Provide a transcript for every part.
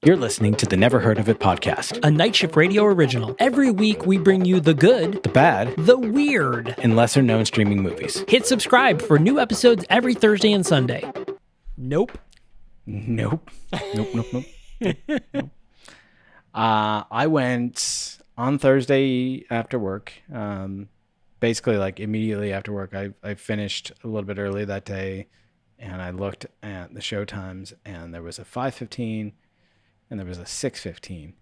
You're listening to the Never Heard of It podcast, a Night Shift Radio original. Every week we bring you the good, the bad, the weird, and lesser known streaming movies. Hit subscribe for new episodes every Thursday and Sunday. Nope. Nope. I went on Thursday after work. Basically, like immediately after work, I finished a little bit early that day, and I looked at the show times, and there was a 5:15 and there was a 6:15,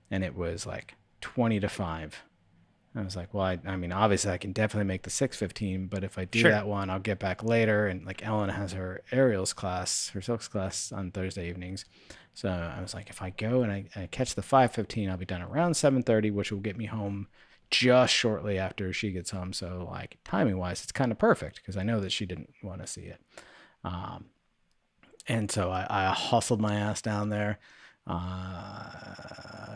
and it was like 20 to 5. I was like, well, I mean, obviously I can definitely make the 6:15, but if I do that one, I'll get back later. And like Ellen has her aerials class, her silks class on Thursday evenings. So I was like, if I go and I catch the 5:15, I'll be done around 7:30, which will get me home just shortly after she gets home. So like timing wise, it's kind of perfect because I know that she didn't want to see it. And so I hustled my ass down there.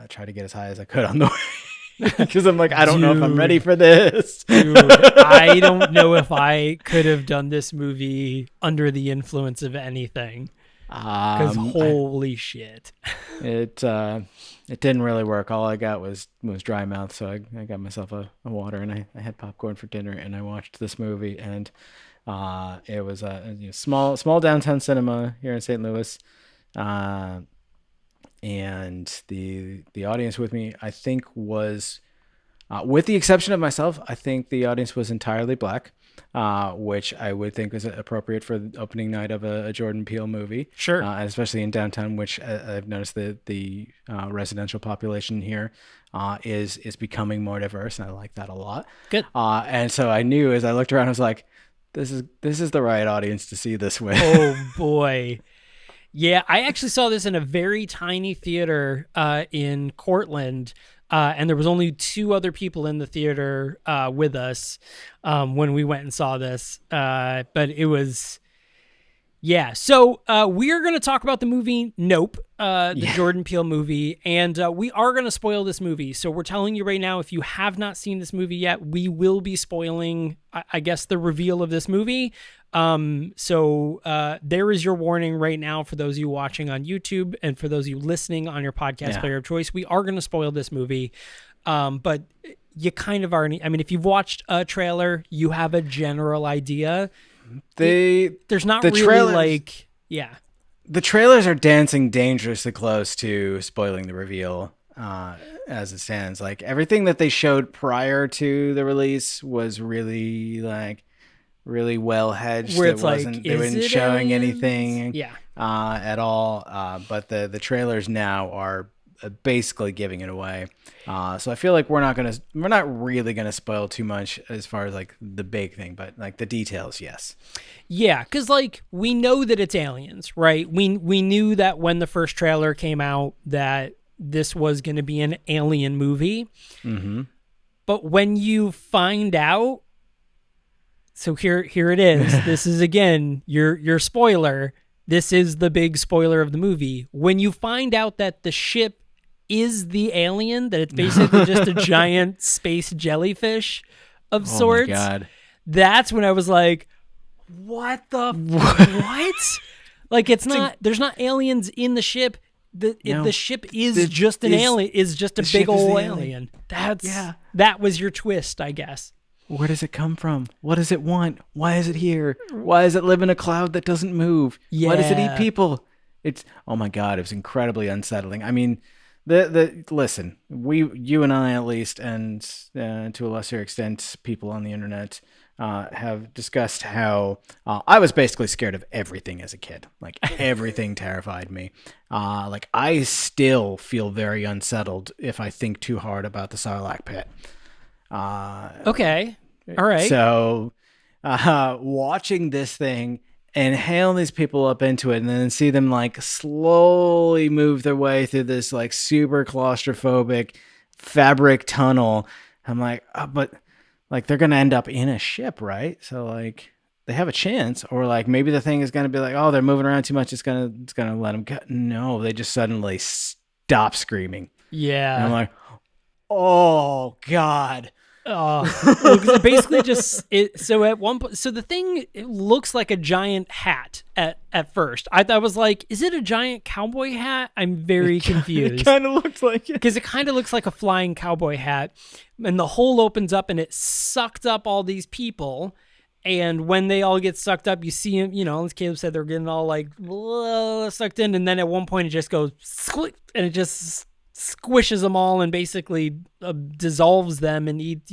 Tried to get as high as I could on the way because I'm like, I don't know if I'm ready for this. Dude, I don't know if I could have done this movie under the influence of anything. Because holy shit, it didn't really work. All I got was dry mouth, so I got myself a water and I had popcorn for dinner and I watched this movie, and it was a small downtown cinema here in St. Louis. And the audience with me, I think, was, with the exception of myself, I think the audience was entirely black, which I would think was appropriate for the opening night of a Jordan Peele movie. Sure. Especially in downtown, which I've noticed that the residential population here is becoming more diverse, and I like that a lot. Good. And so I knew as I looked around, I was like, this is the right audience to see this with. Oh boy. Yeah, I actually saw this in a very tiny theater in Cortland, and there was only 2 other people in the theater with us when we went and saw this. But it was, yeah. So we are going to talk about the movie Nope, the Jordan Peele movie, and we are going to spoil this movie. So we're telling you right now, if you have not seen this movie yet, we will be spoiling, I guess, the reveal of this movie. So there is your warning right now for those of you watching on YouTube and for those of you listening on your podcast player of choice. We are going to spoil this movie, but you kind of already, I mean, if you've watched a trailer, you have a general idea. There's not really trailers, like, yeah. The trailers are dancing dangerously close to spoiling the reveal as it stands. Like everything that they showed prior to the release was really well hedged. Where it's like, they weren't showing anything at all. But the trailers now are basically giving it away. So I feel like we're not really gonna spoil too much as far as like the big thing, but like the details, yes. Yeah, because like we know that it's aliens, right? We knew that when the first trailer came out that this was going to be an alien movie. Mm-hmm. But when you find out, so here it is. This is again your spoiler. This is the big spoiler of the movie. When you find out that the ship is the alien, that it's basically just a giant space jellyfish of sorts. Oh my God. That's when I was like, what the what? Like there's not aliens in the ship. The ship is just an alien, is just a big old alien. That was your twist, I guess. Where does it come from? What does it want? Why is it here? Why does it live in a cloud that doesn't move? Yeah. Why does it eat people? It's, oh my God, it was incredibly unsettling. I mean, listen, you and I at least, and to a lesser extent, people on the internet have discussed how I was basically scared of everything as a kid. Like everything terrified me. Like I still feel very unsettled if I think too hard about the Sarlacc pit. Okay. All right. So watching this thing and hail these people up into it and then see them like slowly move their way through this like super claustrophobic fabric tunnel. I'm like, but like they're going to end up in a ship, right? So like they have a chance, or like maybe the thing is going to be like, oh, they're moving around too much. It's going to let them go. No, they just suddenly stop screaming. Yeah. And I'm like, oh God. Well, because it basically just it. So at one point, so the thing it looks like a giant hat at first. I was like, is it a giant cowboy hat? I'm very It confused kind of looks like it. because it kind of looks like a flying cowboy hat, and the hole opens up and it sucked up all these people. And when they all get sucked up, you see him, as Caleb said, they're getting all like sucked in. And then at one point, it just goes squick and it just squishes them all and basically dissolves them and eats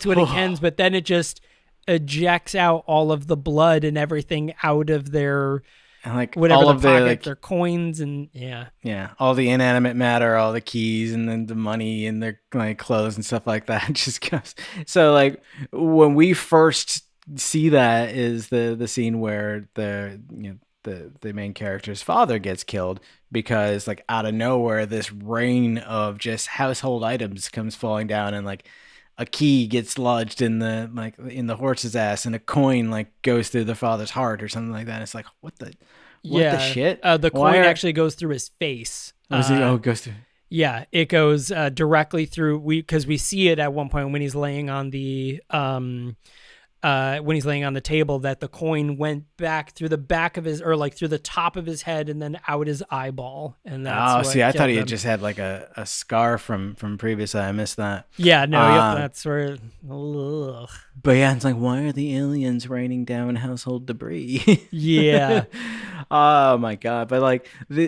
what it can. But then it just ejects out all of the blood and everything out of their And like whatever all the of the pocket, like, their coins and yeah. yeah, all the inanimate matter, all the keys, and then the money and their like clothes and stuff like that just goes. So like when we first see that is the scene where the main character's father gets killed because like out of nowhere this rain of just household items comes falling down, and like a key gets lodged in the horse's ass, and a coin like goes through the father's heart or something like that. It's like what the Yeah, shit? the Why coin are, actually goes through his face. was it? Oh, it goes through. Yeah, it goes directly through because we see it at one point when he's laying on the table that the coin went back through the back of his or like through the top of his head and then out his eyeball, and that's Oh, what see, I thought killed he had him. just had like a scar from previously. I missed that. Yeah, no, yep, Uh, that's where. Ugh. but yeah, it's like, why are the aliens raining down household debris? Yeah, Oh my god! But like,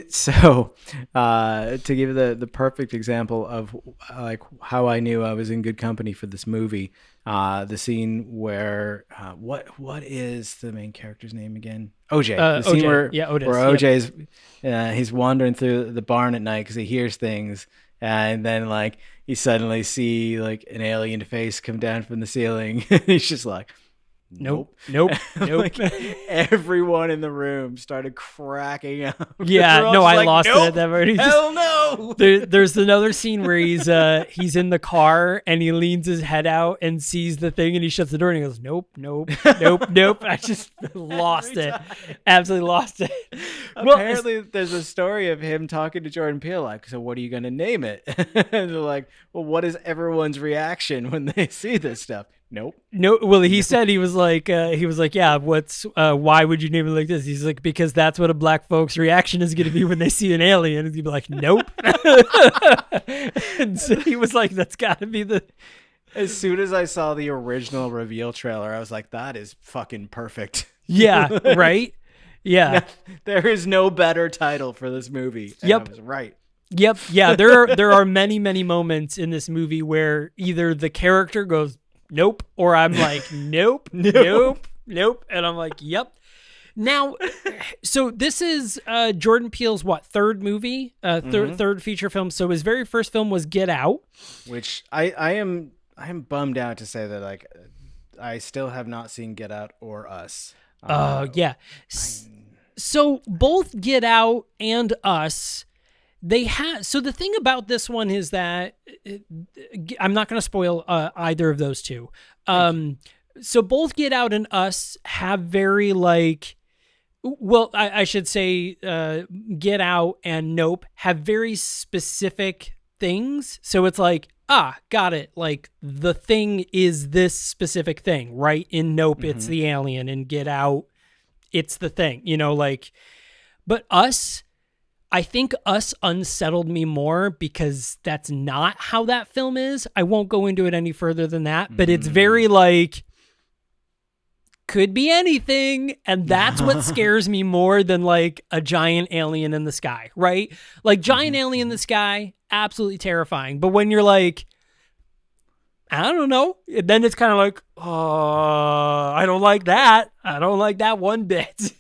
so to give the perfect example of like how I knew I was in good company for this movie, the scene where what is the main character's name again? OJ. The scene OJ. Yeah, where Otis. Yep. OJ's he's wandering through the barn at night because he hears things, and then like you suddenly see like an alien face come down from the ceiling. And he's just like, Nope. nope. Nope. Nope. Like everyone in the room started cracking up. They're Yeah, all no, just I like, lost it nope, at that point. He just, hell no. there's another scene where he's in the car and he leans his head out and sees the thing and he shuts the door and he goes, nope, nope, nope, nope. I just lost it. Absolutely lost it. Well, Apparently, there's a story of him talking to Jordan Peele, like, so what are you going to name it? And they're like, well, what is everyone's reaction when they see this stuff? Nope. no, well, he said he was like, yeah, why would you name it like this? He's like, because that's what a black folks reaction is going to be when they see an alien. It's going to be like, nope. And so he was like, that's got to be the, As soon as I saw the original reveal trailer, I was like, that is fucking perfect. yeah, right. Yeah. There is no better title for this movie. And Yep. I was right. Yep. Yeah. There are many, many moments in this movie where either the character goes, nope, or I'm like, nope, nope, nope. And I'm like, yep. Now, so this is Jordan Peele's third movie, third feature film. So his very first film was Get Out. Which I am bummed out to say that like I still have not seen Get Out or Us. Yeah. So both Get Out and Us, they have. So the thing about this one is that I'm not going to spoil either of those two. So both Get Out and Us have very like. Well, I should say Get Out and Nope have very specific things. So it's like, got it. Like the thing is this specific thing, right? In Nope, it's the alien. In Get Out, it's the thing, like, but Us, I think Us unsettled me more because that's not how that film is. I won't go into it any further than that, but it's very like, could be anything, and that's what scares me more than like a giant alien in the sky, right? Like giant alien in the sky, absolutely terrifying. But when you're like, I don't know, then it's kind of like, I don't like that. I don't like that one bit.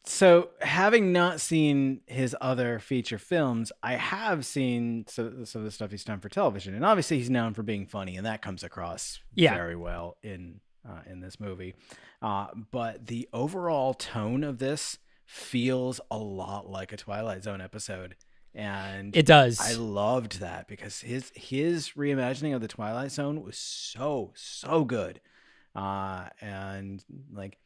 So, having not seen his other feature films, I have seen some of the stuff he's done for television, and obviously he's known for being funny, and that comes across very well in this movie. But the overall tone of this feels a lot like a Twilight Zone episode, and It does. I loved that because his reimagining of the Twilight Zone was so good, and like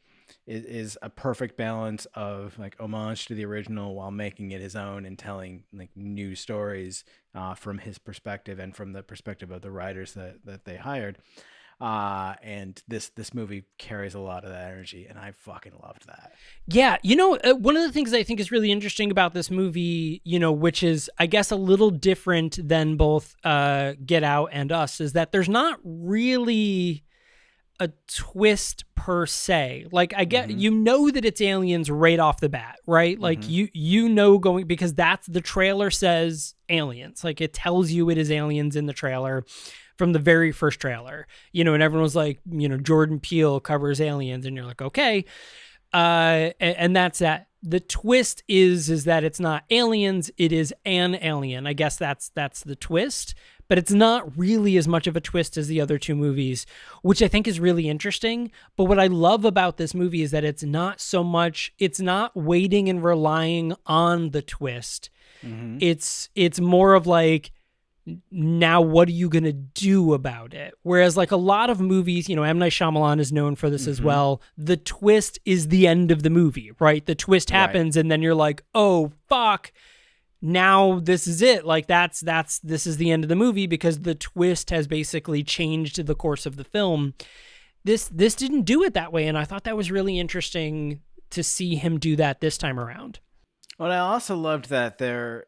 is a perfect balance of like homage to the original while making it his own and telling like new stories from his perspective and from the perspective of the writers that they hired. And this movie carries a lot of that energy, and I fucking loved that. Yeah, one of the things I think is really interesting about this movie, which is, I guess, a little different than both Get Out and Us, is that there's not really a twist per se. Like, I get, Mm-hmm. that it's aliens right off the bat, right? Like, Mm-hmm. going, because that's the trailer says aliens. Like, it tells you it is aliens in the trailer from the very first trailer, and everyone was like, Jordan Peele covers aliens, and you're like, okay. And that's that. The twist is that it's not aliens, it is an alien. I guess that's the twist, but it's not really as much of a twist as the other two movies, which I think is really interesting. But what I love about this movie is that it's not waiting and relying on the twist. Mm-hmm. It's more of like, now what are you going to do about it? Whereas like a lot of movies, M. Night Shyamalan is known for this as Mm-hmm. well. The twist is the end of the movie, right? The twist Right. happens and then you're like, oh, fuck. Now this is it. Like this is the end of the movie because the twist has basically changed the course of the film. This didn't do it that way. And I thought that was really interesting to see him do that this time around. Well, I also loved that there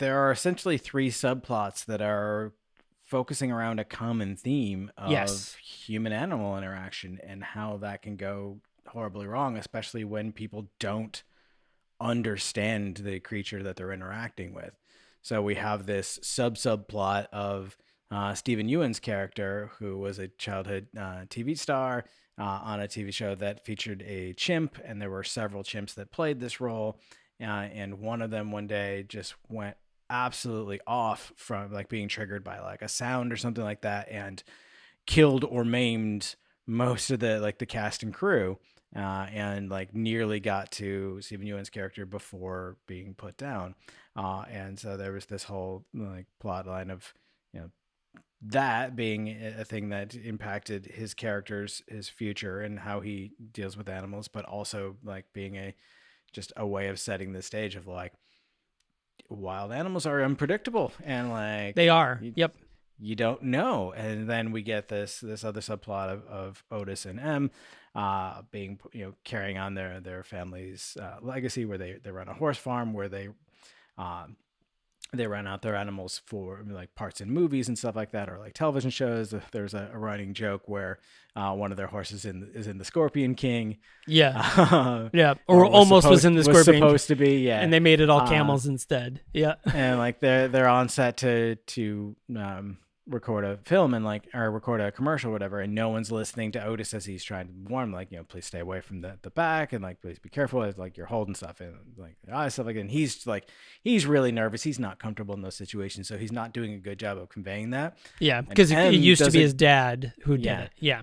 are essentially three subplots that are focusing around a common theme of Yes. human animal interaction and how that can go horribly wrong, especially when people don't understand the creature that they're interacting with. So we have this subplot of Stephen Ewan's character, who was a childhood TV star on a TV show that featured a chimp, and there were several chimps that played this role. And one of them one day just went absolutely off from like being triggered by like a sound or something like that, and killed or maimed most of the cast and crew, and like nearly got to Stephen Ewan's character before being put down. And so there was this whole like plot line of you know that being a thing that impacted his future and how he deals with animals, but also like being a just a way of setting the stage of like wild animals are unpredictable and like They are. you, Yep. you don't know. And then we get this other subplot of Otis and M being carrying on their family's legacy, where they run a horse farm where um, they run out their animals for like parts in movies and stuff like that, or like television shows. There's a running joke where one of their horses is in the Scorpion King. Yeah. uh, Yeah. Or almost was in the was Scorpion. supposed to be, yeah. And they made it all camels instead. Yeah. And like they're on set to record a film and like or record a commercial or whatever, and no one's listening to Otis as he's trying to warn like please stay away from the back, and like please be careful as like you're holding stuff and like stuff like that. And he's really nervous, he's not comfortable in those situations, so he's not doing a good job of conveying that. Yeah. And Because it used to be a, his dad who did Yeah. it. Yeah.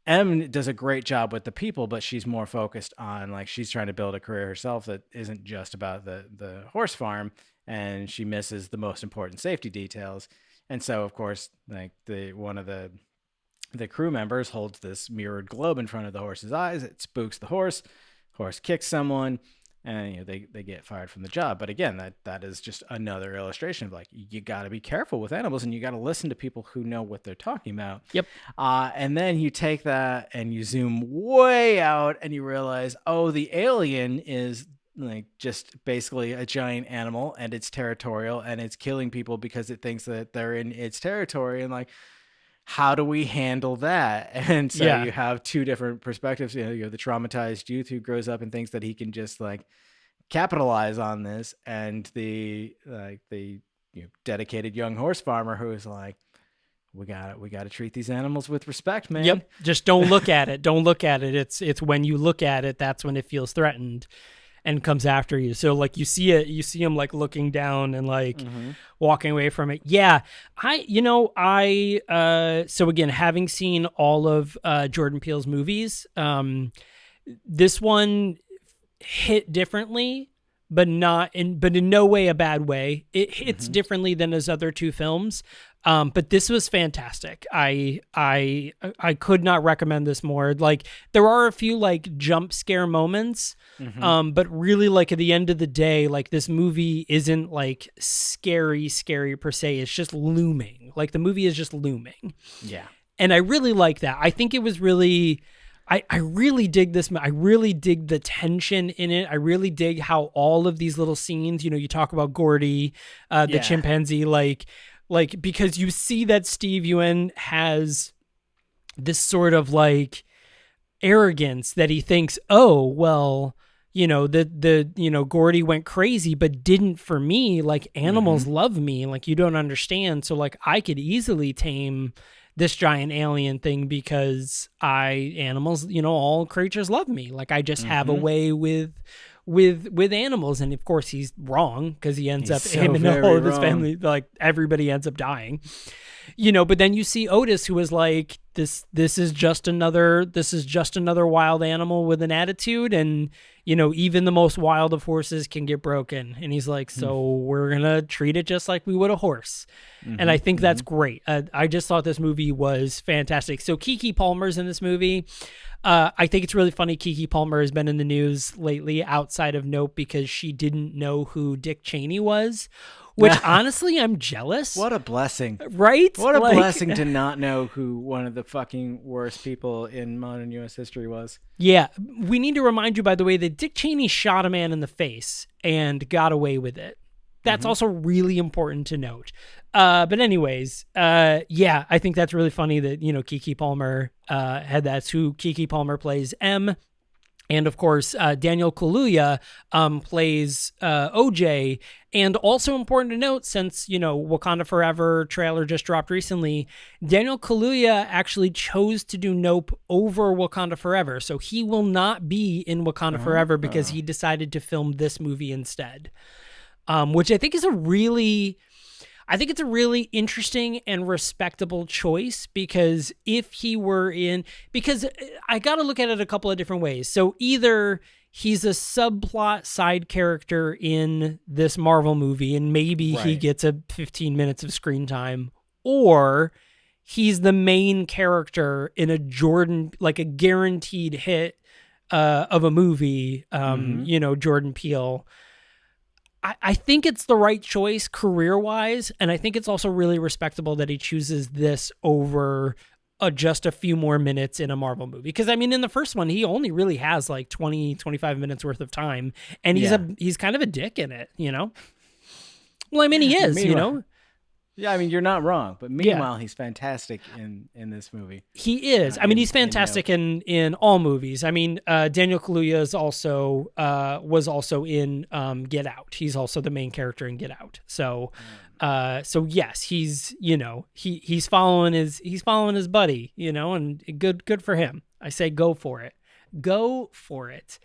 M does a great job with the people, but she's more focused on like she's trying to build a career herself that isn't just about the horse farm, and she misses the most important safety details. And so, of course, like one of the crew members holds this mirrored globe in front of the horse's eyes. It spooks the horse. Horse kicks someone, and they get fired from the job. But again, that is just another illustration of like you got to be careful with animals, and you got to listen to people who know what they're talking about. Yep. And then you take that and you zoom way out, and you realize, oh, the alien is like just basically a giant animal, and it's territorial, and it's killing people because it thinks that they're in its territory. And like, how do we handle that? And so Yeah. you have two different perspectives. You have the traumatized youth who grows up and thinks that he can just like capitalize on this, and the dedicated young horse farmer who is like, we got to treat these animals with respect, man. Yep. Just don't look at it. Don't look at it. It's when you look at it, that's when it feels threatened and comes after you. So like you see him like looking down and like walking away from it. Yeah. So again, having seen all of Jordan Peele's movies, this one hit differently, but in no way a bad way. It hits Hmm. differently than his other two films. But this was fantastic. I could not recommend this more. Like there are a few like jump scare moments, Hmm. but really like at the end of the day, like this movie isn't like scary per se. It's just looming. Like the movie is just looming. Yeah. And I really like that. I think it was really I really dig this. I really dig the tension in it. I really dig how all of these little scenes, you know, you talk about Gordy, the Yeah. chimpanzee, like because you see that Steve Ewan has this sort of like arrogance that he thinks, oh, well, you know, Gordy went crazy, but didn't for me. Like animals Hmm. love me. Like you don't understand. So like I could easily tame this giant alien thing because animals, you know, all creatures love me. Like I just have a Hmm. way with animals. And of course he's wrong because he ends He's up, so him and all very of his wrong. family, like everybody ends up dying, you know. But then you see Otis, who is like this is just another wild animal with an attitude, and you know, even the most wild of horses can get broken. And he's like, so we're gonna treat it just like we would a horse. And Hmm. I think that's Hmm. great. I just thought this movie was fantastic. So Keke Palmer's in this movie. I think it's really funny. Keke Palmer has been in the news lately outside of Nope because she didn't know who Dick Cheney was, which honestly I'm jealous. What a blessing. Right? What a Like, blessing to not know who one of the fucking worst people in modern U.S. history was. yeah, we need to remind you, by the way, that Dick Cheney shot a man in the face and got away with it. That's Hmm. also really important to note. But anyways, yeah, I think that's really funny that, you know, Keke Palmer had that's who Keke Palmer plays M. And of course, Daniel Kaluuya plays OJ. And also important to note, since, you know, Wakanda Forever trailer just dropped recently, Daniel Kaluuya actually chose to do Nope over Wakanda Forever. So he will not be in Wakanda Forever because Oh. he decided to film this movie instead. Which I think is I think it's a really interesting and respectable choice because if he were in, because I got to look at it a couple of different ways. So either he's a subplot side character in this Marvel movie and maybe he Right. gets a 15 minutes of screen time, or he's the main character in a Jordan, like a guaranteed hit of a movie, Hmm. you know, Jordan Peele. I think it's the right choice career wise. And I think it's also really respectable that he chooses this over just a few more minutes in a Marvel movie. Because I mean, in the first one, he only really has like 20-25 minutes worth of time. And Yeah. he's kind of a dick in it, you know? Well, I mean, he is, you Meanwhile, know? yeah, I mean you're not wrong, but Yeah. meanwhile he's fantastic in this movie. He is. I mean, he's In fantastic Nope. in all movies. I mean, Daniel Kaluuya is also was also in Get Out. He's also the main character in Get Out. So, so yes, he's, you know, he's following his buddy, you know, and good for him. I say go for it, go for it.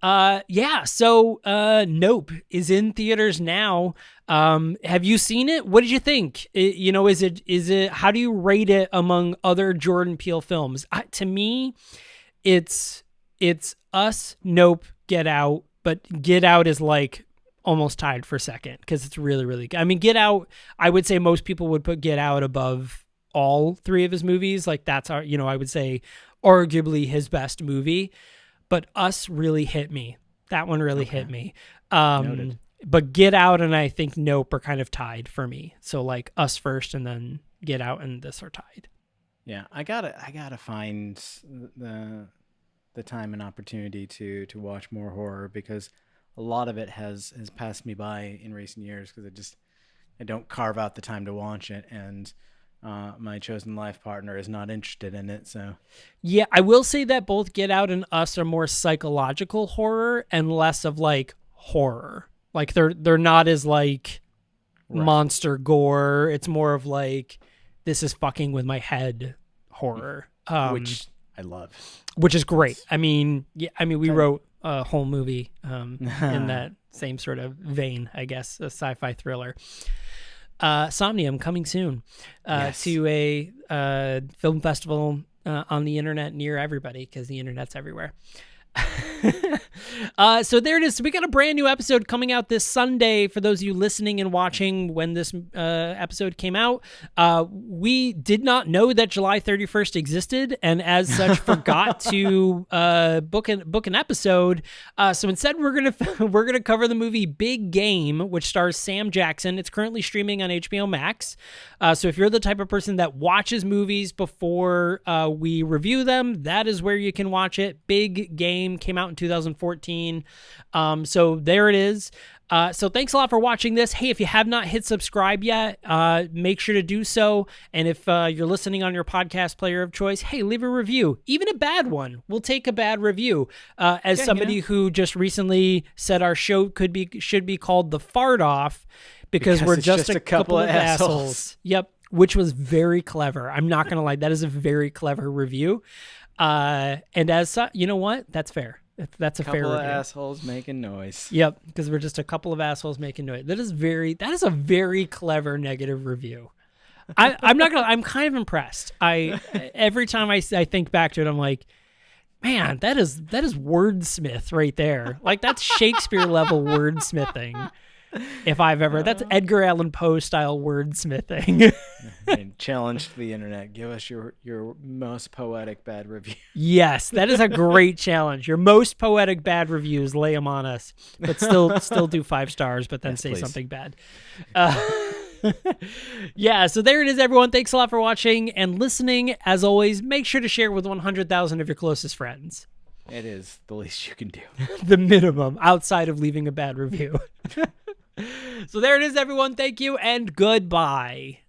Yeah, so Nope is in theaters now. Have you seen it? What did you think? You know, is it how do you rate it among other Jordan Peele films? To me, it's Us, Nope, Get Out, but Get Out is like almost tied for second because it's really good. I mean, Get Out, I would say most people would put Get Out above all three of his movies. Like that's our, you know, I would say arguably his best movie, but Us really hit me. That one really Okay. hit me. Noted. But Get Out and I think Nope are kind of tied for me. So like Us first and then Get Out and this are tied. Yeah, I gotta find the time and opportunity to watch more horror because a lot of it has passed me by in recent years because I don't carve out the time to watch it, and my chosen life partner is not interested in it. So Yeah, I will say that both Get Out and Us are more psychological horror and less of like horror. Like they're not as like right, monster gore. It's more of like this is fucking with my head horror. which I love. Which is great. That's I mean, yeah, I mean we kind wrote a whole movie in of that same sort of vein, I guess, a sci-fi thriller. Somnium coming soon yes. to a film festival on the internet near everybody because the internet's everywhere. So there it is. So we got a brand new episode coming out this Sunday for those of you listening and watching when this episode came out. We did not know that July 31st existed, and as such forgot to book an episode. So instead we're gonna cover the movie Big Game, which stars Sam Jackson. It's currently streaming on HBO Max. So if you're the type of person that watches movies before we review them, that is where you can watch it. Big Game came out in 2014. So there it is. So thanks a lot for watching this. Hey, if you have not hit subscribe yet, make sure to do so. And if you're listening on your podcast player of choice, hey, leave a review, even a bad one. We'll take a bad review. As somebody who just recently said our show should be called The Fart Off because we're just a couple of assholes. Yep, which was very clever. I'm not gonna lie, that is a very clever review. And as you know what, that's fair. That's a fair review. Couple of assholes making noise. Yep, because we're just a couple of assholes making noise. That is a very clever negative review. I'm kind of impressed. Every time I think back to it, I'm like, man, that is wordsmith right there. Like that's Shakespeare level wordsmithing. If I've ever, that's Edgar Allan Poe style wordsmithing. Challenge to the internet. Give us your most poetic bad review. Yes, that is a great challenge. Your most poetic bad reviews, lay them on us, but still do 5 stars, but then say something bad. Yeah, so there it is, everyone. Thanks a lot for watching and listening. As always, make sure to share with 100,000 of your closest friends. It is the least you can do. The minimum, outside of leaving a bad review. So there it is, everyone. Thank you and goodbye.